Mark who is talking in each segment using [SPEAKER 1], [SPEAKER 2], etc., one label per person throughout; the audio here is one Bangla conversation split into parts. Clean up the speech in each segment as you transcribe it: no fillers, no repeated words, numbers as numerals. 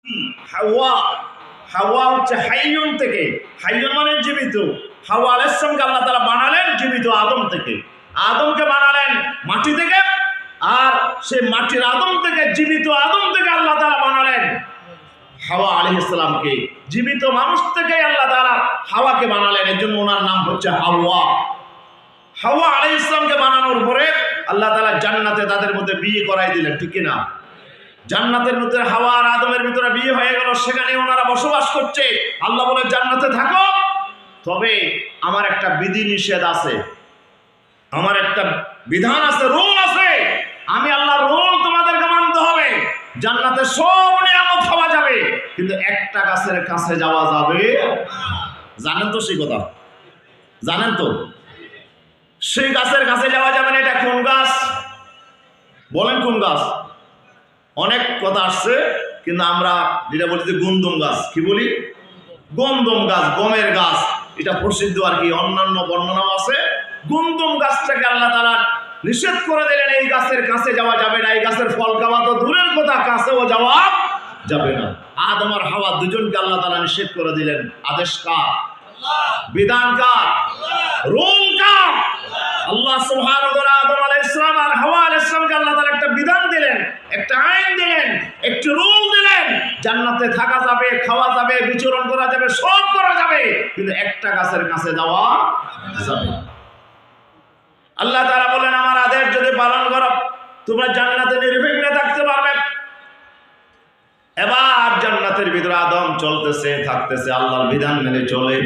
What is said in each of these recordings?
[SPEAKER 1] হাওয়া হাওয়া হচ্ছে হাইয়ুন থেকে, হাইয়ুন মানে জীবিত। হাওয়া আলাইহিস সালামকে আল্লাহ তাআলা বানালেন জীবিত আদম থেকে, আদমকে বানালেন মাটি থেকে, আর সেই মাটির আদম থেকে, জীবিত আদম থেকে আল্লাহ তাআলা বানালেন হাওয়া আলাইহিস সালামকে। জীবিত মানুষ থেকে আল্লাহ তাআলা হাওয়াকে বানালেন, এর জন্য ওনার নাম হচ্ছে হাওয়া। হাওয়া আলাইহিস সালামকে বানানোর পরে আল্লাহ তাআলা জান্নাতে তাদের মধ্যে বিয়ে করাই দিলেন, ঠিক কিনা? জান্নাতের মধ্যে হাওয়া আর আদমের ভিতরে বিয়ে হয়ে গেল, সেখানে ওনারা বসবাস করছে। আল্লাহ বলে জান্নাতে থাকো, তবে আমার একটা বিধি নিষেধ আছে, আমার একটা বিধান আছে, রুল আছে। আমি আল্লাহর রুল তোমাদেরকে মানতে হবে। জান্নাতে সব নিয়ামত খাওয়া যাবে, কিন্তু একটা গাছের কাছে যাওয়া যাবে। জানেন তো সেই কথা? জানেন তো সেই গাছের কাছে যাওয়া যাবে না। এটা কোন গাছ বলেন? কোন গাছ? অনেক কথা আসছে, কিন্তু আমরা যেটা বলি যে গন্ধম গাছ। কি বলি? গন্ধম গাছ, গমের গাছ, এটা প্রসিদ্ধ আর কি, অন্যান্য বর্ণনাও আছে। গন্ধম গাছটাকে আল্লাহ তাআলা নিষেধ করে দিলেন, এই গাছের কাছে যাওয়া যাবে না। এই গাছের ফল খাওয়া তো দূরের কথা, কাছেও যাওয়া যাবে না। আদম আর হাওয়া দুজনকে আল্লাহ তাআলা নিষেধ করে দিলেন। আদেশ কার? বিধান কার? রুল কার? আল্লাহ সুবহানাহু ওয়া তাআলা আদম আলাইহিস সালাম আর হাওয়া আলাইহিস সালামকে আল্লাহ তাআলা একটা বিধান দিলেন, একটা আইন দিলেন, একটা রুল দিলেন। জান্নাতে থাকা যাবে, খাওয়া যাবে, বিচরণ করা যাবে, সব করা যাবে, কিন্তু একটা গাছের কাছে যাওয়া যাবে না। আল্লাহ তাআলা বলেন, আমার আদেশ যদি পালন করো তোমরা জান্নাতে নির্বিঘ্নে থাকতে পারবে। এবার জান্নাতের ভিতরে আদম চলতেছে, থাকতেছে, আল্লাহর বিধান মেনে চলে।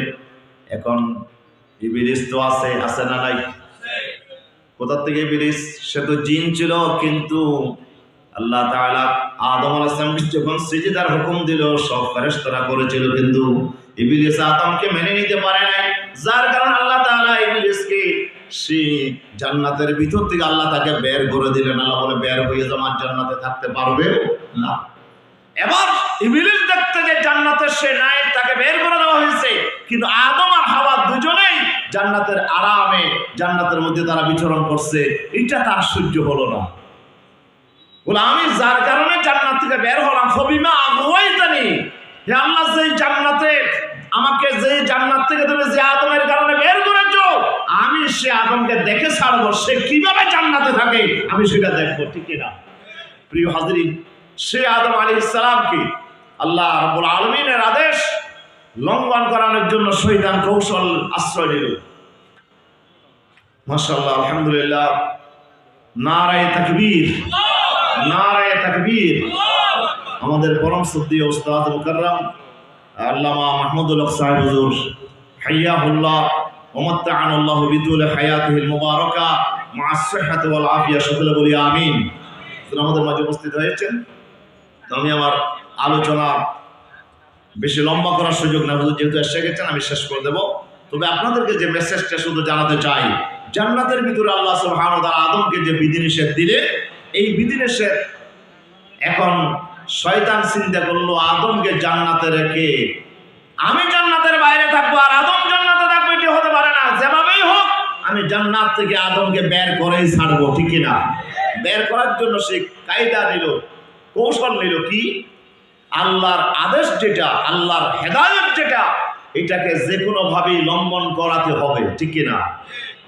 [SPEAKER 1] এখন ইবলিস তো আছে, আছে না নাই? কোথা থেকে ইবলিস? সে তো জিন ছিল, কিন্তু আল্লাহ তাআলা আদম আলাইহিস সালামকে যখন সিজদার হুকুম দিল, সব ফেরেশতারা করেছিল, কিন্তু ইবলিস আদমকে মেনে নিতে পারে নাই। যার কারণে আল্লাহ তাআলা ইবলিসকে সেই জান্নাতের ভিতর থেকে আল্লাহ তাকে বের করে দিলেন। আল্লাহ বলে, বের হয়ে যাও, আর জান্নাতে থাকতে পারবে না। এবার ইবলিস দেখতে যে জান্নাতে সে নাই, তাকে বের করে দেওয়া হয়েছে, কিন্তু আদম আর হাওয়া দুজনেই জান্নাতের আরামে, জান্নাতের মধ্যে তারা বিচরণ করছে। এটা তার সহ্য হলো না। বলে, আমি যার কারণে জান্নাত থেকে বের হলাম, ফবিমা আগুয়াইতানি, হে আল্লাহ, যেই জান্নাতে আমাকে, যে জান্নাত থেকে তুমি যে আদমের কারণে বের করেছো, আমি সে আদমকে দেখে ছাড়বো। সে কিভাবে জান্নাতে থাকে আমি সেটা দেখবো, ঠিক না? প্রিয় হাজরিন, সে আদম আলাইহিস সালামকে আল্লাহ রাব্বুল আলামিনের আদেশ লঙ্ঘন করানোর জন্য শয়তান কৌশল আশ্রয় নিল। মাশাআল্লাহ, আলহামদুলিল্লাহ, নারায়ে তাকবীর, নারায়ে তাকবীর। আমাদের পরম শ্রদ্ধেয় উস্তাদ মুকাররম আল্লামা মাহমুদুল হক সাহেব হুজুর, হাইয়াহুল্লাহ ওয়া মাত্তাআনাল্লাহু বিতুল হায়াতিহিল মুবারাকা মা'আস সিহহাতি ওয়াল আফিয়া। সকলে বলি আমিন। আমাদের মাঝে উপস্থিত হয়েছেন, তো আমি আমার আলোচনা বেশি লম্বা করার সুযোগ না, যেহেতু এসে গেছেন আমি শেষ করে দেব। তবে আপনাদেরকে যে মেসেজটা শুধু জানাতে চাই, জান্নাতের ভিতরে আল্লাহ সুবহানাহু ওয়া তাআলা আদমকে যে বিধিনিষেধ দিলে, এই বিধিনিষেধ এখন শয়তান চিন্তা করলো, আদমকে জান্নাতে রেখে আমি জান্নাতের বাইরে থাকবো আর আদম জান্নাতে থাকবে, এটি হতে পারে না। যেভাবেই হোক আমি জান্নাত থেকে আদমকে বের করেই ছাড়বো, ঠিক না? বের করার জন্য সে কায়দা নিল, কৌশল নিল। কি? আল্লাহর আদেশ যেটা, আল্লাহর হেদায়েত যেটা, এটাকে যে কোনো ভাবেই লঙ্ঘন করাতে হবে, ঠিক না?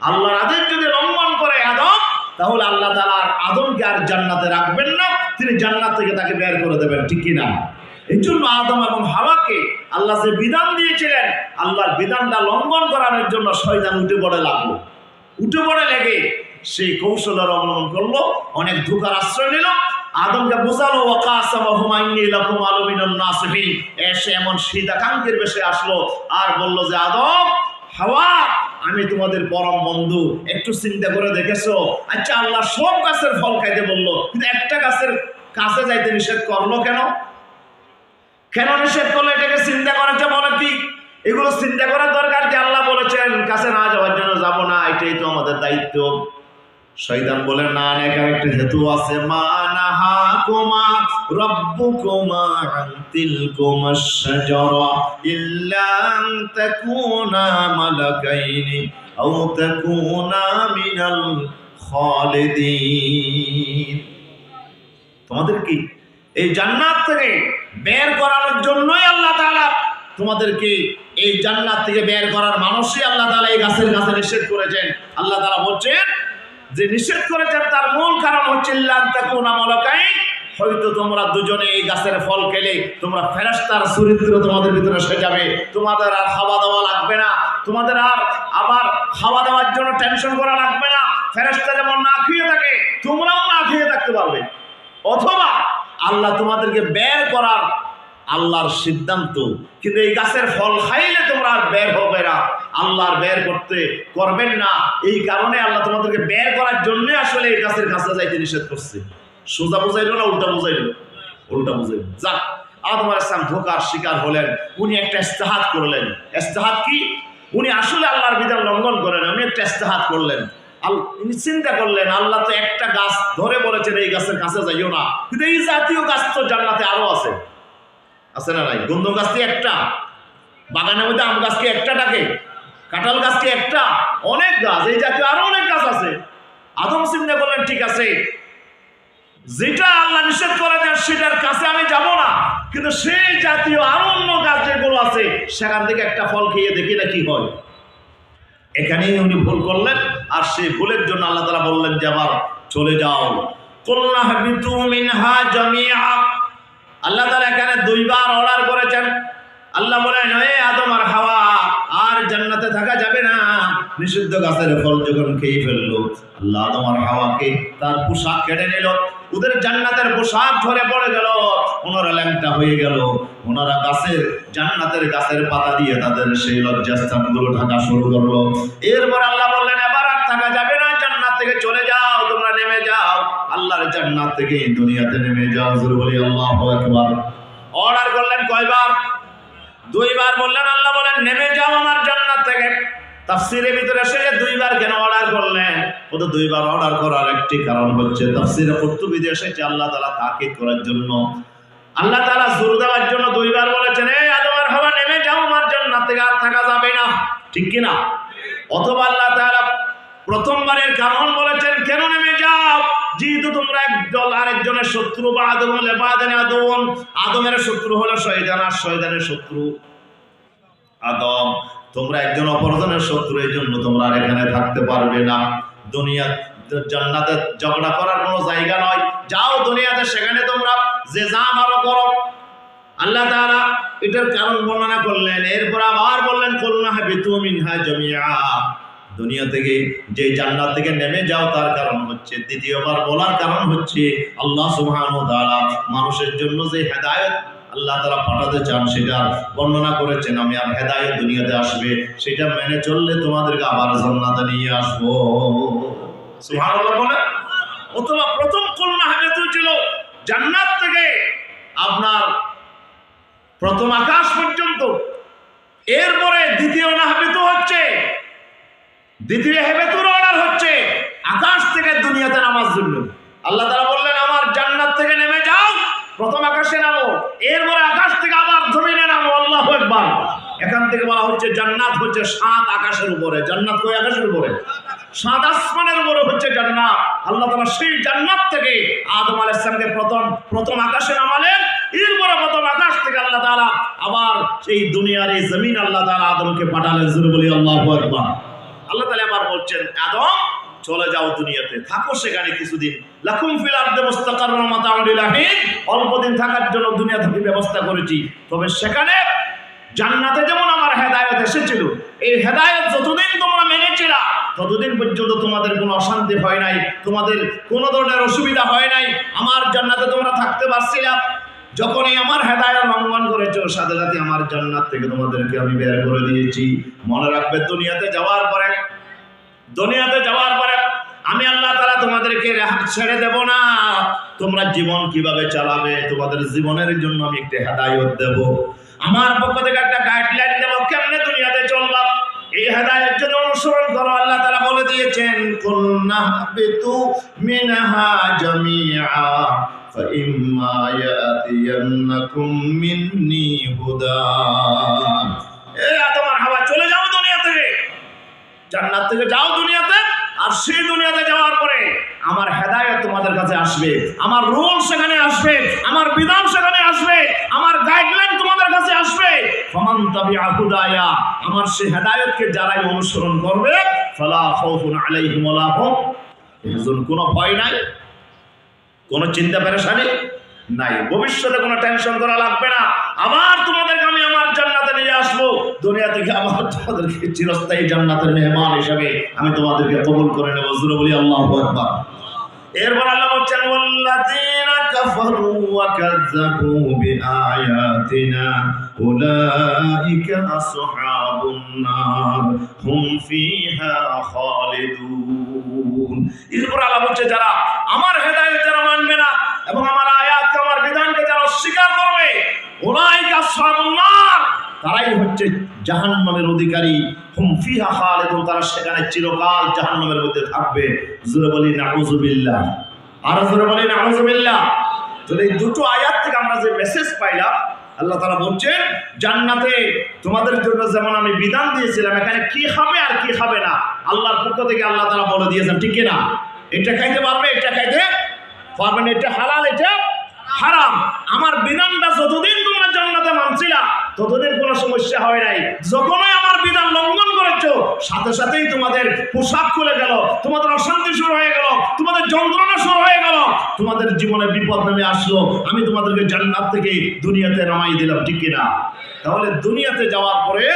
[SPEAKER 1] আল্লাহর আদেশ যদি লঙ্ঘন করে আদম, তাহলে আল্লাহ তাআলা আদমকে আর জান্নাতে রাখবেন না, তিনি জান্নাত থেকে তাকে বের করে দেবেন, ঠিক না? এই জন্য আদম এবং হাওয়াকে আল্লাহ যে বিধান দিয়েছিলেন, আল্লাহর বিধানটা লঙ্ঘন করানোর জন্য শয়তান উঠে পড়ে লাগলো। উঠে পড়ে লেগে সেই কৌশলের অবলম্বন করলো, অনেক ধোঁকার আশ্রয় নিল। আদমকে বোঝালো, ওয়াকাসামাহুমা ইন্নী লাকুম আলামিনান নাসিহিন। এসে এমন শীতাকাঙ্ক্ষের বেশে আসলো আর বলল যে, আদম, হাওয়া, আমি তোমাদের পরম বন্ধু, একটু চিন্তা করে দেখেছো? আচ্ছা, আল্লাহ সব গাছের ফল খাইতে বললো, কিন্তু একটা গাছের কাছে যাইতে নিষেধ করলো কেন? কেন নিষেধ করলো? এটাকে চিন্তা করেছে বলে কি? এগুলো চিন্তা করার দরকার কি? আল্লাহ বলেছেন কাছে না যাওয়ার জন্য, যাব না, এটাই তো আমাদের দায়িত্ব। শয়তান বলে, না, এখানে একটা হেতু আছে। মা নাহাকুমা রাব্বুকুমা আন তিলকুমাশ শাজারা ইল্লা আন তাকুনা মালাকাইনি আও তাকুনা মিনাল খালিদিন। তোমাদের কি এই জান্নাত থেকে বের করানোর জন্যই আল্লাহ তাআলা তোমাদেরকে এই জান্নাত থেকে বের করার মানুষই আল্লাহ তাআলা এই গাছের কাছে নিষেধ করেছেন। আল্লাহ তাআলা বলছেন যে নিষেধ করেছেন তার মূল কারণ হচ্ছে লান তাকুনা মালাকাইন, হয়তো তোমরা দুজনে এই গাছের ফল খেলে তোমরা ফেরেশতার চরিত্র তোমাদের ভিতরে এসে যাবে, তোমাদের আর খাওয়া দাওয়া লাগবে না, তোমাদের আর আবার খাওয়া দাওয়ার জন্য টেনশন করা লাগবে না। ফেরেশতা যেমন না খেয়ে থাকে তোমরাও না খেয়ে থাকতে পারবে। অথবা আল্লাহ তোমাদেরকে বের করার আল্লাহর সিদ্ধান্ত, কিন্তু এই গাছের ফল খাইলে তোমরা আর বের হবে না, আল্লাহর বের করবেন না। এই কারণে আল্লাহ তোমাদেরকে বের করার জন্য আসলে এই গাছের কাছে যাইতে নিষেধ করছে। সোজা বুঝাইলো না উল্টা বুঝাইলো? উল্টা বুঝাইলো। যাক, আদম আলাইহিস সালাম ধোঁকার শিকার হলেন। উনি একটা ইস্তেহাদ করলেন। ইস্তেহাদ কি? উনি আসলে আল্লাহর বিধান লঙ্ঘন করেন, উনি একটা ইস্তেহাদ করলেন। উনি চিন্তা করলেন আল্লাহ তো একটা গাছ ধরে বলেছেন এই গাছের কাছে যাইও না, কিন্তু এই জাতীয় গাছ তো জান্নাতে আরো আছে, আছে না নাই? গন্ধম গাছ কি একটা? বাগানের মধ্যে আম গাছ কি একটা ডাকে? কাঁঠাল গাছ কি একটা? অনেক গাছ, এই জাতীয় আরো অনেক গাছ আছে। আদম চিন্তা করলেন ঠিক আছে, যেটা আল্লাহ নিষেধ করেছেন সেটার কাছে আমি যাব না, কিন্তু সেই জাতীয় আরো অন্য গাছ যেগুলো আছে সেখান থেকে একটা ফল খেয়ে দেখি না কি হয়। এখানেই উনি ভুল করলেন, আর সেই ভুলের জন্য আল্লাহ তাআলা বললেন যে আবার চলে যাও। কুলনা হাবিতু মিনহা জামিআ। আল্লাহ তাআলা এখানে দুইবার অর্ডার করেছেন। আল্লাহ বলেন হে আদম আর হাওয়া, আর জান্নাতে থাকা যাবে না। নিষিদ্ধ গাছের ফল যখন খেয়ে ফেললো, আল্লাহ আদম আর হাওয়াকে তার পোশাক কেড়ে নিল, ওদের জান্নাতের পোশাক ঝরে পড়ে গেল, ওনারা ল্যাংটা হয়ে গেল, ওনারা জান্নাতের গাছের পাতা দিয়ে তাদের সেই লজ্জাস্থানগুলো ঢাকা শুরু করলো। এরপর আল্লাহ বললেন এবার আর থাকা যাবে না, জান্নাত থেকে চলে যাও, তোমরা নেমে যাও, আল্লাহর জান্নাত থেকে দুনিয়াতে নেমে যাও। জোরে বলি আল্লাহু আকবার। অর্ডার করলেন কয়বার? দুইবার বললেন। আল্লাহ বলেন নেমে যাও আমার জান্নাত থেকে। তাফসীরের ভিতরে এসে দুইবার কেন অর্ডার করলেন? ও তো দুইবার অর্ডার করার একটি কারণ হচ্ছে তাফসীরে কুরতুবীতে এসেছে আল্লাহ তাআলা তাকিদ করার জন্য, আল্লাহ তাআলা জোর দেওয়ার জন্য দুইবার বলেছেন এই আদম আর হাওয়া নেমে যাও আমার জান্নাত থেকে, আর থাকা যাবে না, ঠিক কি না? অথবা আল্লাহ তাআলা প্রথমবারের কারণ বলেছেন কেন নেমে যাও, যেহেতু তোমরা একদল আরেকজনের শত্রু, বা আদম হলে বাদানে আদম, আদমের শত্রু হলো শয়তান, আর শয়তানের শত্রু আদম, তোমরা একজন অপরজনের শত্রু, এই জন্য তোমরা আর এখানে থাকতে পারবে না। দুনিয়া জান্নাতে ঝগড়া করার কোনো জায়গা নয়, যাও দুনিয়াতে, সেখানে তোমরা যে যা ভালো করো। আল্লাহ তাআলা এটার কারণ বর্ণনা করলেন। এরপর আবার বললেন কুলনা হাবিতু মিনহা জামিআ, দুনিয়া থেকে যে জান্নাত থেকে নেমে যাও তার কারণ হচ্ছে, দ্বিতীয়বার বলার কারণ হচ্ছে আল্লাহ সুবহানাহু ওয়া তাআলা মানুষের জন্য যে হেদায়েত আল্লাহ তাআলা পাঠাতে চান সেটা বর্ণনা করেছেন। আমি আর হেদায়েত দুনিয়াতে আসবে, সেটা মেনে চললে তোমাদেরকে আবার জান্নাতে নিয়ে আসবো। সুবহানাল্লাহ বলে। অথবা প্রথম কুলনা হাবিতু ছিল জান্নাত থেকে আপনার প্রথম আকাশ পর্যন্ত, এরপরে দ্বিতীয় নাহবিতু হচ্ছে, দ্বিতীয় হেবেতুর অর্ডার হচ্ছে আকাশ থেকে দুনিয়াতে নামার জন্য। আল্লাহ তাআলা বললেন আমার জান্নাত থেকে নেমে যাও, প্রথম আকাশে নামো, এরপরে আকাশ থেকে আবার জমিনে নামো। আল্লাহু আকবার। এখান থেকে বলা হচ্ছে জান্নাত হচ্ছে 7 আকাশের উপরে। জান্নাত কয় আকাশের উপরে? 7 আসমানের উপরে হচ্ছে জান্নাত। আল্লাহ তাআলা সেই জান্নাত থেকে আদম আলাইহিস সালামকে প্রথম আকাশে নামালেন, এরপরে প্রথম আকাশ থেকে আল্লাহ তাআলা আবার সেই দুনিয়ার এই জমিন আল্লাহ তাআলা আদমকে পাঠালেন। জোরে বলি আল্লাহু আকবার। আল্লাহ তাআলা আবার বলছেন আদম চলে যাও দুনিয়াতে, থাকো সেখানে কিছুদিন। লাকুম ফিল আরদি মুস্তাকাররুম ওয়া মাতাউন ইলা হিন, অল্প দিন থাকার জন্য দুনিয়া থেকে ব্যবস্থা করেছি, তবে সেখানে জান্নাতে যেমন আমার হেদায়েত এসেছিল, এই হেদায়েত যতদিন তোমরা মেনেছিলা ততদিন পর্যন্ত তোমাদের কোনো অশান্তি হয় নাই, তোমাদের কোনো ধরনের অসুবিধা হয় নাই, আমার জান্নাতে তোমরা থাকতে পারছিলা। যখনই আমার হেদায়েত লঙ্ঘন করেছো, সাথে সাথে আমার জান্নাত থেকে তোমাদেরকে আমি বের করে দিয়েছি। মনে রাখবে দুনিয়াতে যাওয়ার পরে আমি আল্লাহ তাআলা তোমাদেরকে ছেড়ে দেব না। তোমরা জীবন কিভাবে চালাবে, তোমাদের জীবনের জন্য আমি একটা হেদায়েত দেব, আমার পক্ষ থেকে একটা গাইডলাইন দেব, কেমনে দুনিয়াতে চলবা, এই হেদায়েত যদি অনুসরণ করো। আল্লাহ তাআলা বলে দিয়েছেন কুলনা হাবিতু মিনহা জামিআ ফাইম্মা ইয়াতিয়ান্নাকুম মিন্নি হুদা। এই আদম আর হাওয়া চলে যাও দুনিয়া থেকে, জান্নাত থেকে যাও দুনিয়াতে, আর সেই দুনিয়াতে যাওয়ার পরে আমার হেদায়েত তোমাদের কাছে আসবে, আমার রুল সেখানে আসবে, আমার বিধান সেখানে আসবে, আমার গাইডলাইন তোমাদের কাছে আসবে। ফামান তাবিআ হুদায়া, আমার সেই হেদায়েতকে যারাই অনুসরণ করবে, ফালা খাউফুন আলাইহিম ওয়ালা হুম ইয়াহজানুন, কোনো ভয় নাই, কোনো চিন্তা পেরেশানি নাই, ভবিষ্যতে কোনো টেনশন করা লাগবে না। আবার তোমাদেরকে আমি আমার জান্নাতে নিয়ে আসবো, দুনিয়া থেকে আবার তোমাদেরকে চিরস্থায়ী জান্নাতের মেহমান হিসেবে আমি তোমাদেরকে কবুল করে নেব। জোরে বলি আল্লাহু আকবার। এরপর আল্লাহ বলছেন ওয়াল্লাযীনা কাফারু ওয়া কাযযাবু বিআয়াতিনা উলাইকা আসহাবুন নার হুম ফিহা খালিদুন। এরপর আল্লাহ বলছে যারা আমার হেদায়েত যারা মানবে না এবং আমার আয়াতকে আমার বিধানকে যারা অস্বীকার করবে, উলাইকা আসহাবুন নার, তারাই হচ্ছে জাহান্নামের অধিকারী। হুম ফিহা খালিদুন, তারা সেখানে চিরকাল জাহান্নামের মধ্যে থাকবে। জোরে বলি নাউযুবিল্লাহ, আর জোরে বলি নাউযুবিল্লাহ। তাহলে এই দুটো আয়াত থেকে আমরা যে মেসেজ পাইলাম, আল্লাহ তাআলা বলছেন জান্নাতে তোমাদের জন্য যেমন আমি বিধান দিয়েছিলাম, এখানে কি খাবে আর কি খাবে না আল্লাহর পক্ষ থেকে আল্লাহ তাআলা বলে দিয়েছেন, ঠিক কি না? এটা খাইতে পারবে, এটা খাইতে পারবে না, এটা হালাল, এটা হারাম। আমার বিধানটা যতদিন তোমরা জান্নাতে মানছিলা ততদিন কোনো সমস্যা হয় নাই। যখনই আমার বিধান লঙ্ঘন করেছো, সাথে সাথেই তোমাদের পোশাক খুলে গেল, তোমাদের অশান্তি শুরু হয়ে গেল, তোমাদের যন্ত্রণা শুরু হয়ে গেল, তোমাদের জীবনে বিপদ নেমে আসলো, আমি তোমাদেরকে জান্নাত থেকে দুনিয়াতে নামাই দিলাম, ঠিক কিনা? তাহলে দুনিয়াতে যাওয়ার পরে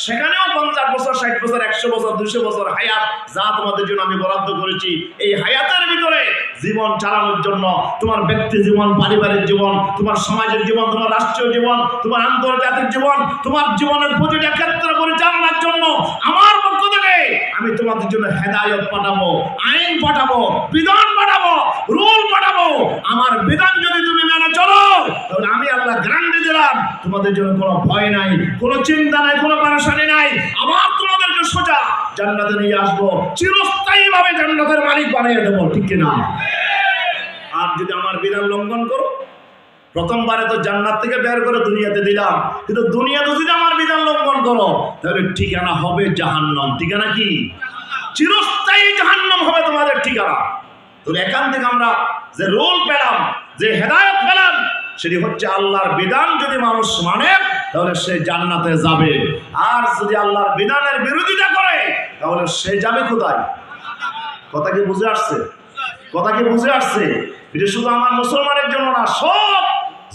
[SPEAKER 1] সেখানেও 50 বছর, 60 বছর, 100 বছর, 200 বছর হায়াত যা তোমাদের জন্য আমি বরাদ্দ করেছি, এই হায়াতের ভিতরে জীবন চালানোর জন্য তোমার ব্যক্তি জীবন, পারিবারিক জীবন, তোমার সমাজের জীবন, তোমার রাষ্ট্রীয় জীবন, তোমার আন্তর্জাতিক জীবন, তোমার জীবনের প্রতিটা ক্ষেত্রে পরিচালনার জন্য আমার পক্ষ থেকে আমি তোমাদের জন্য হেদায়েত পাঠাবো, আইন পাঠাবো, বিধান পাঠাবো, রুল পাঠাবো। আমার বিধান যদি তুমি মেনে চলো, তাহলে আমি আল্লাহ গ্যারান্টি দিলাম তোমাদের জন্য কোনো ভয় নাই, কোনো চিন্তা নাই, কোনো পেরেশানি নাই। আবার তোমাদেরকে সোজা জান্নাতে নিয়ে আসবো, চিরস্থায়ী ভাবে জান্নাতের মালিক বানিয়ে দেবো, ঠিক কিনা? আর যদি আমার বিধান লঙ্ঘন করো, প্রথমবারে তো জান্নাত থেকে বের করে দুনিয়াতে দিলাম, কিন্তু দুনিয়াতে যদি আমার বিধান লঙ্ঘন করো, তাহলে ঠিকানা হবে জাহান্নাম। ঠিকানা কি? চিরস্থায়ী জাহান্নাম হবে তোমাদের ঠিকানা। তো এখান থেকে আমরা যে রোল পেলাম, যে হেদায়েত পেলাম, সেটি হচ্ছে আল্লাহর বিধান যদি মানুষ মানে তাহলে সে জান্নাতে যাবে, আর যদি আল্লাহর বিধানের বিরোধিতা করে তাহলে সে যাবে কোথায়? কথা কি বুঝে আসছে? কথা কি বুঝে আসছে? এটা শুধু আমার মুসলমানের জন্য না, সব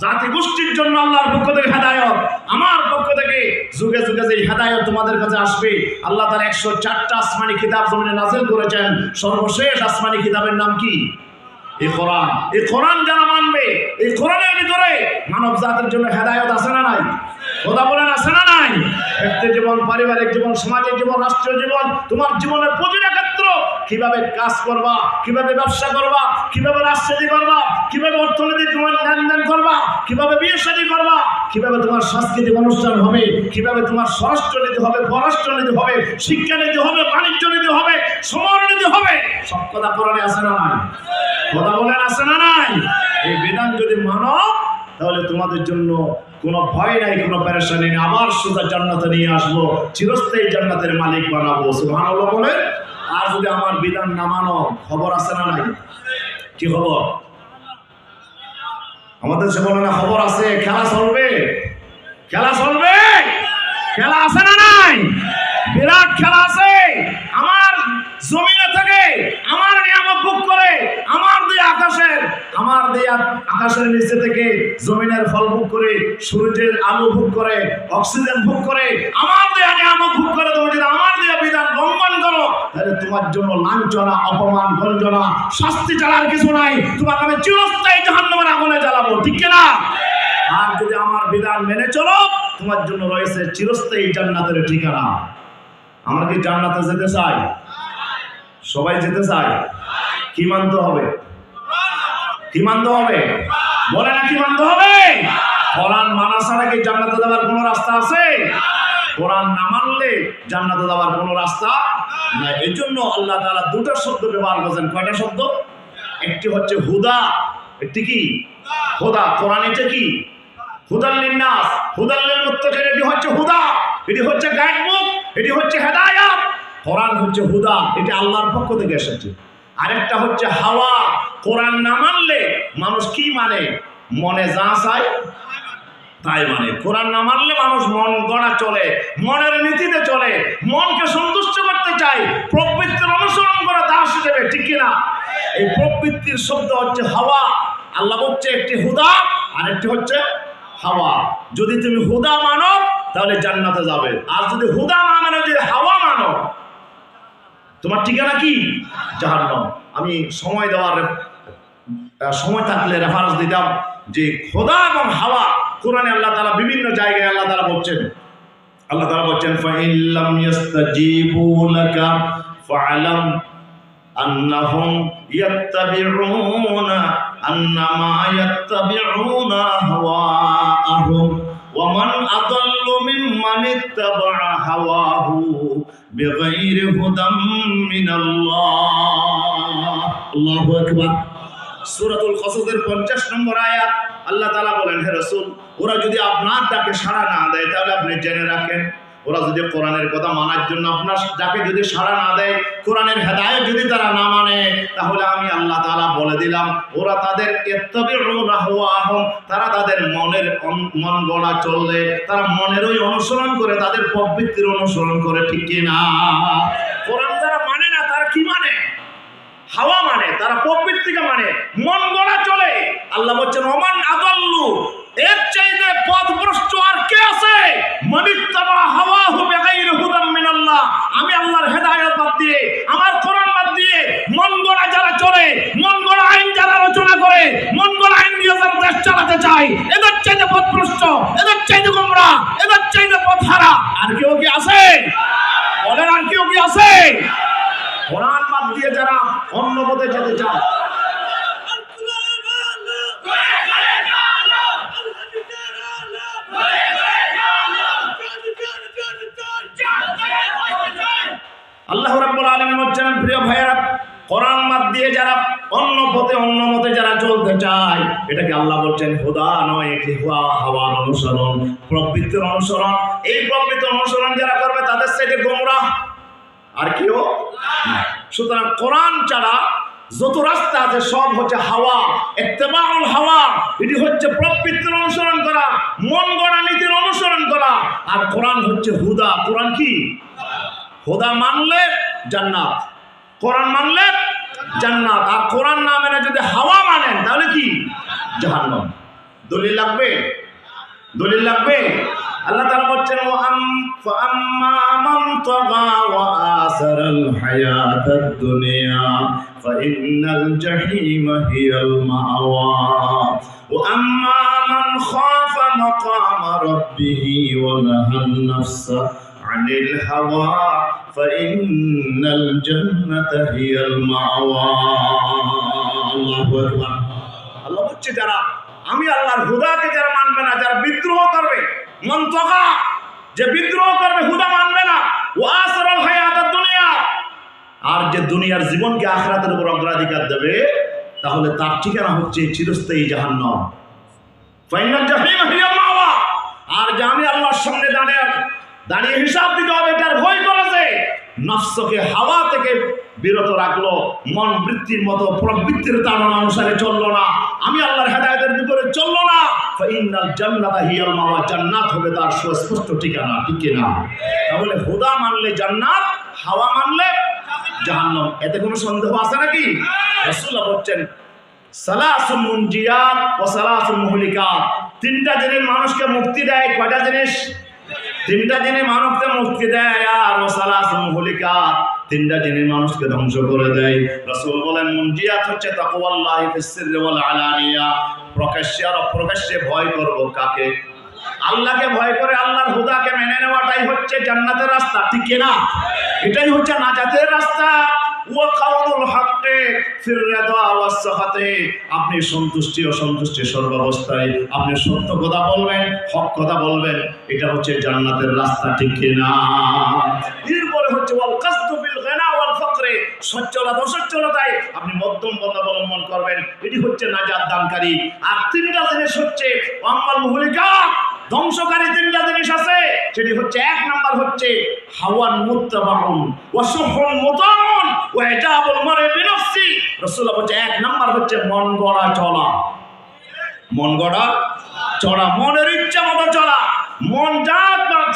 [SPEAKER 1] জাতি গোষ্ঠীর জন্য আল্লাহর পক্ষ থেকে হেদায়েত, আমার পক্ষ থেকে যুগে যুগে যে হেদায়েত তোমাদের কাছে আসবে। আল্লাহ তাআলা 104টা আসমানি কিতাব জমিনে নাযিল করেছেন, সর্বশেষ আসমানি কিতাবের নাম কি? এই কোরআন। এই কোরআন যারা মানবে, এই কোরআনের ভিতরে মানব জাতির জন্য হেদায়েত আছে না নাই? কথা বলেন, আছে না নাই? ব্যক্তি জীবন, পারিবারিক জীবন, সামাজিক জীবন, রাষ্ট্রীয় জীবন, তোমার জীবনের প্রতিটা ক্ষেত্র, কিভাবে কাজ করবা, কিভাবে ব্যবসা করবা, কিভাবে রাজনীতি করবা, কিভাবে অর্থনৈতিক লেনদেন করবা, কিভাবে বিয়ে শাদী করবা, কিভাবে তোমার সাংস্কৃতিক অনুষ্ঠান হবে, কিভাবে তোমার স্বরাষ্ট্রনীতি হবে, পররাষ্ট্রনীতি হবে, শিক্ষানীতি হবে, বাণিজ্য নীতি হবে, সমরনীতি হবে, সব কথা কোরআনে আছে না নাই? কথা বলেন, আছে না নাই? এই বিধান যদি মানো তাহলে তোমাদের জন্য কোনো ভয় নাই, কোনো পেরেশানি নেই, আবার সোজা জান্নাতে নিয়ে আসবো, চিরস্থায়ী জান্নাতের মালিক বানাবো। সুবহানাল্লাহ বলে। আর যদি আমার বিধান না মানো, খবর আছে না নাই? কি খবর? আমাদের সে বলে না খবর আছে, খেলা চলবে, খেলা চলবে, খেলা আছে না নাই? বিরাট খেলা আছে। আমার জমিনে থেকে আমার নিয়ামত ভোগ করে, আমার দিয়ে আকাশের নিচে থেকে জমিনের ফল ভোগ করে, সূর্যের আলো ভোগ করে, অক্সিজেন ভোগ করে, আমার দিয়ে নিয়ামত ভোগ করে, তুমি যদি আমার দিয়ে বিধান লঙ্ঘন করো, তাহলে তোমার জন্য লাঞ্ছনা, অপমান, গঞ্জনা, শাস্তি ছাড়ার কিছু নাই। তোমাকে আমি চিরস্থায়ী জাহান্নামের আগুনে জ্বালাবো, ঠিক কিনা? আর যদি আমার বিধান মেনে চলো, তোমার জন্য রয়েছে চিরস্থায়ী জান্নাতের ঠিকানা। আমরা কি জান্নাতে যেতে চাই? সবাই যেতে চায়। কি মানতে হবে? কি মানতে হবে? বলে না, কি মানতে হবে? কোরআন মানা ছাড়া কি জান্নাতে যাওয়ার কোনো রাস্তা আছে? কোরআন না মানলে জান্নাতে যাওয়ার কোনো রাস্তা নাই। এই জন্য আল্লাহ তাআলা দুটো শব্দ ব্যবহার করেছেন। কয়টা শব্দ? একটি হচ্ছে হুদা, একটি কি? হুদা। কোরআন এটা কি? হুদাল লিন্নাস, হুদাল লিল মুত্তাকিন। এটি হচ্ছে হুদা, এটি হচ্ছে গাইড বুক, এটি হচ্ছে হেদায়েত। কোরআন হচ্ছে হুদা, এটা আল্লাহর পক্ষ থেকে এসেছে। আরেকটা হচ্ছে হাওয়া, কোরআন না মানলে মানুষ কি মানে? মনে যা চায় তাই মানে। কোরআন না মানলে মানুষ মন গড়া চলে, মনের নীতিতে চলে, মনকে সন্তুষ্ট করতে চায়, প্রবৃত্তির অনুসরণ করে দাস হিসেবে, ঠিক কিনা? এই প্রবৃত্তির শব্দ হচ্ছে হাওয়া। আল্লাহ বলছে একটি হুদা আর একটি হচ্ছে হাওয়া। যদি তুমি হুদা মানো তাহলে জান্নাতে যাবে, আর যদি হুদা না মানো, যদি হাওয়া মানো, তোমার ঠিকানা কি? জাহান্নাম। আমি সময় থাকলে রেফারেন্স দিতাম যে খোদা এবং হাওয়া কোরআনে আল্লাহ তাআলা বিভিন্ন জায়গায় আল্লাহ তাআলা বলছেন ফাইন লাম ইস্তাজিবু লাকা ফাআলাম আন্নাহুম ইয়াত্তাবিউনা আন্নামা ইয়াত্তাবিউনা হাওয়াআহুম ওয়া মান আদাল্লু মিম্মান ইত্তাবা'a হাওয়াহু বিগাইরি হুদাম মিনাল্লাহ। আল্লাহু আকবার। সূরাতুল কসসের 50 নম্বর আয়াত আল্লাহ তাআলা বলেন, হে রাসূল, ওরা যদি আপনার ডাকে সাড়া না দেয় তাহলে আপনি জেনে রাখেন, ওরা যদি কোরআনের কথা মানার জন্য আপনার ডাকে যদি সাড়া না দেয়, কোরআনের হেদায়েত যদি তারা না মানে, তাহলে আমি আল্লাহ তাআলা বলে দিলাম ওরা তাদের ইত্তাবিউনা হাওয়াহুম, তারা তাদের মন গড়া চললে, তারা মনেরই অনুসরণ করে, তাদের প্রবৃত্তির অনুসরণ করে, ঠিক কি না? কোরআন যারা মানে না তারা কি মানে? হাওয়া মানে, তারা প্রবৃত্তিকে মানে, মন গড়া চলে। আল্লাহ বলছেন ওমান আদাল্লু, এর চাইতে পথভ্রষ্ট আর কে আছে? মানিত্তাবা হাওয়াহু বিগাইরি হুদাম মিনাল্লাহ, আমি আল্লাহর হেদায়েত বাদ দিয়ে, আমার কোরআন বাদ দিয়ে মন গড়া যারা চলে, মন গড়া আইন যারা রচনা করে, মন গড়া আইন দিয়ে যারা দেশ চালাতে চায়, এদের চাইতে পথভ্রষ্ট, এদের চাইতে গোমরাহ, এদের চাইতে পথহারা আর কেউ কি আছে? বলেন, আর কেউ কি আছে? কোরআন বাদ দিয়ে যারা অন্য পথে যেতে চায়, আল্লাহ রাব্বুল আলামিন বলেন, প্রিয় ভাইয়েরা, কোরআন বাদ দিয়ে যারা অন্য মতে যারা চলতে চায়, এটাকে আল্লাহ বলছেন হুদা নয়, এটি হাওয়ার অনুসরণ, প্রবৃত্তির অনুসরণ। এই প্রবৃত্তির অনুসরণ যারা করবে তাদের সাথে গোমরাহ আর কেউ না। সুতরাং কোরআন ছাড়া যত রাস্তা আছে সব হচ্ছে হাওয়া, ইত্তেবাউল হাওয়া। এটি হচ্ছে প্রবৃত্তির অনুসরণ করা, মন গড়া নীতির অনুসরণ করা। আর কোরআন হচ্ছে হুদা। কোরআন কি? হুদা মানলে জান্নাত, কোরআন মানলে জান্নাত। আর কোরআন না মেনে যদি হাওয়া মানেন তাহলে কি? জাহান্নাম। দলিল লাগবে? দলিল লাগবে? আল্লাহ তাআলা বলছেন ফাআম্মা মান তাগা ওয়া আসারাল হায়াতাদ দুনিয়া ফাইন্নাল জাহিমা হিয়াল মাওয়া ওয়া আম্মা মান খাফা মাকামা রাব্বিহি ওয়া নাহান নাফসা আনিল হাওয়া ফাইন্নাল জান্নাতা হিয়াল মাওয়া। আল্লাহু আকবার। আল্লাহ বলছে যারা আমি আল্লাহর হুদাকে যারা মানবে না, যারা বিদ্রোহ করবে, মন্তকা যে বিদ্রোহ করবে, হুদা মানবে না, ওয়াসরাল হায়াতাদ দুনিয়া, আর যে দুনিয়ার জীবনকে আখিরাতের উপর অগ্রাধিকার দেবে, তাহলে তার ঠিকানা হচ্ছে চিরস্থায়ী জাহান্নাম। ফাইনাল জাহিম হিয়াল মাওয়া। আর যে আমি আল্লাহর সামনে দাঁড়িয়ে হিসাব দিতে হবে, এটার ভয় করেছে, নফসকে হাওয়া থেকে বিরত রাখলো, মন বৃত্তির মতো প্রবৃত্তির তাড়না অনুসারে চললো না, আমি আল্লাহর হেদায়েতের বিপরীতে চললো না, ফাইনাল জান্নাতা হিয়াল মাওয়া, জান্নাত হবে তার সুস্পষ্ট ঠিকানা, ঠিক কি না? তাহলে হুদা মানলে জান্নাত, হাওয়া মানলে জাহান্নাম। এতে কোনো সন্দেহ আছে নাকি? রাসূলুল্লাহ বলছেন সালাসুন মুনজিয়াত ওয়া সালাসুন মুহলিকাত, তিনটা জিনিস মানুষকে মুক্তি দেয়। কয়টা জিনিস? তিনটা জিনিস মানুষকে মুক্তি দেয়। আর সালাসুন মুহলিকাত, তিনটা জিনিস মানুষকে ধ্বংস করে দেয়। রাসূল বলেন মুনজিয়াত হচ্ছে তাকওয়াল্লাহি ফিস সিররি ওয়াল আলানিয়া, প্রকাশ্যে আর অপ্রকাশ্যে ভয় করব কাকে? আল্লাহকে ভয় করে আল্লাহর হুদাকে মেনে নেওয়াটাই হচ্ছে জান্নাতের রাস্তা, ঠিক কি না? এটাই হচ্ছে নাজাতের রাস্তা। ওয়া কাউলুল হাক্কি ফির রিদা ওয়াস সাখাতি, আপনি সন্তুষ্টি অসন্তুষ্টি সর্বাবস্থায় আপনি সত্য কথা বলবেন, হক কথা বলবেন, এটা হচ্ছে জান্নাতের রাস্তা, ঠিক কি না? এরপরে হচ্ছে ওয়াল কাসদু বিল গিনা ওয়াল ফাকরি, সচ্ছলতা অসচ্ছলতায় আপনি মধ্যম পথ অবলম্বন করবেন, এটি হচ্ছে নাজাত দানকারী। আর তিনটা জিনিস হচ্ছে ওয়াম্মাল মুহলিকাত, ধ্বংসকারী তিনটা জিনিস আছে। সেটি হচ্ছে এক নাম্বার হচ্ছে হাওয়ান মুত্তাবাউন ওয়া শুহরুন মুতাউন ওয়া ইজাবুল মারই বিনফসি। রাসূলুল্লাহ বলেছে এক নাম্বার হচ্ছে মন গড়া চলা, মন গড়া চলা, মনের ইচ্ছা মতো চলা, মন যা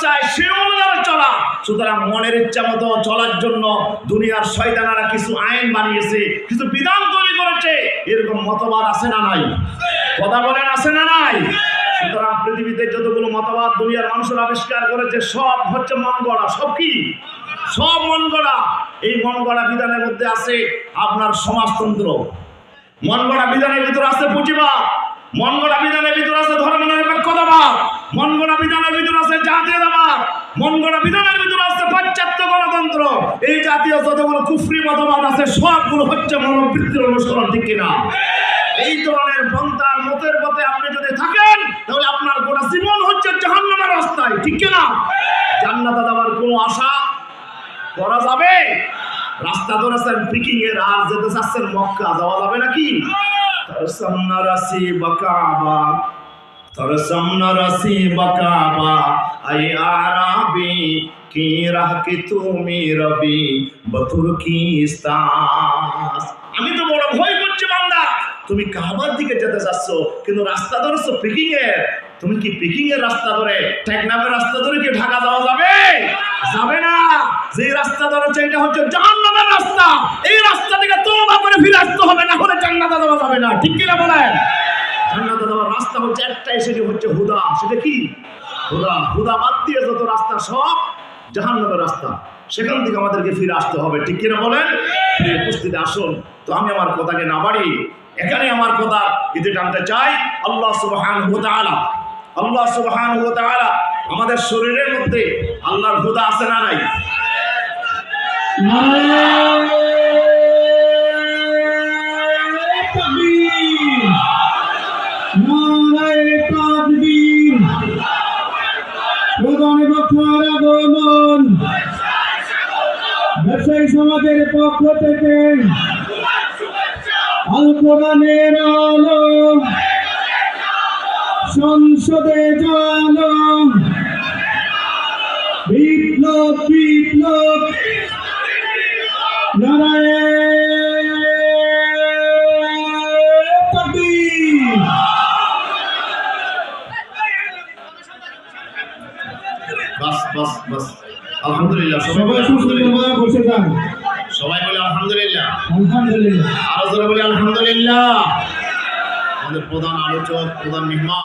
[SPEAKER 1] চায় সে অনুযায়ী চলা। সুতরাং মনের ইচ্ছা মতো চলার জন্য দুনিয়ার শয়তানেরা কিছু আইন বানিয়েছে, কিছু বিধান তৈরি করেছে। এরকম মতবাদ আছে না নাই? কথা বলেন, আছে না নাই? সুতরাং পৃথিবীতে যতগুলো মতবাদ দুনিয়ার মানুষের আবিষ্কার করেছে সব হচ্ছে মন গড়া। সব কি? সব মন গড়া। এই মন গড়া বিধানের মধ্যে আছে আপনার সমাজতন্ত্র, মন গড়া বিধানের ভিতরে আছে পুঁজিবাদ, মন গড়া বিধানের ভিতরে আছে ধর্মনিরপেক্ষতাবাদ, মন গড়া বিধানের ভিতরে আছে জাতীয়তাবাদ, মন গড়া বিধানের ভিতরে আছে পাশ্চাত্য গণতন্ত্র। এই জাতীয় যতগুলো কুফরি মতবাদ আছে সবগুলো হচ্ছে মনোবৃত্তির অনুসরণ, ঠিক কিনা? এই ধরনের পন্থার মতের পথে আপনি যদি থাকেন তাহলে আপনার গোটা জীবন হচ্ছে জাহান্নামের রাস্তায়, ঠিক কিনা? জান্নাতে যাওয়ার কোনো আশা করা যাবে? রাস্তা ধরেছেন পিকিং এর, আর যেতে চাচ্ছেন মক্কা, যাওয়া যাবে নাকি? तरसमना रसी बकाबा, तरसमना रसी बकाबा, ऐ आराबी की राह की তুমি রবি বতুর কি ইস্তাস। আমি তো বড় ভয় করছি বান্দা, তুমি কাবার দিকে যেতে চাচ্ছ কিন্তু রাস্তা ধরছো পিকিং এর। তুমি কি পিকিং এর রাস্তা ধরে, টেকনাফের রাস্তা ধরে কি ঢাকা যাওয়া যাবে? যাবে না। যে রাস্তা ধরেছে এটা হচ্ছে জাহান্নামের রাস্তা। এই রাস্তা থেকে তওবা করে ফিরে আসতে হবে, না হলে জান্নাতে যাওয়া যাবে না, ঠিক কিনা বলেন? জান্নাতে যাওয়ার রাস্তা হচ্ছে একটাই, সেটি হচ্ছে হুদা। সেটা কি? হুদা। হুদা বাদ দিয়ে যত রাস্তা সব জাহান্নামের রাস্তা, সেখান থেকে আমাদেরকে ফিরে আসতে হবে, ঠিক কিনা বলেন? উপস্থিতি আসুন। তো আমি আমার কথাকে না বাড়ি এখানে আমার কথা ইতি টানতে চাই। আল্লাহ সুবহানাহু ওয়া তাআলা, আল্লাহ সুবহানাহু ওয়া তাআলা আমাদের শরীরের মধ্যে আল্লাহর হুদা আছে না নাই?
[SPEAKER 2] ব্যবসায়ী সমাজের পক্ষ থেকে আল কোরআনের আলো সংসদে জানো, বিপ্লব বিপ্লব নারায়ণ তাকবীর।
[SPEAKER 1] বাস বাস বাস। আলহামদুলিল্লাহ।
[SPEAKER 2] সবাই সুন্দরভাবে বসে যান।
[SPEAKER 1] সবাই বলে আলহামদুলিল্লাহ।
[SPEAKER 2] আলহামদুলিল্লাহ।
[SPEAKER 1] আরো জোরে বলি আলহামদুলিল্লাহ। আমাদের প্রধান আলোচক, প্রধান মেহমান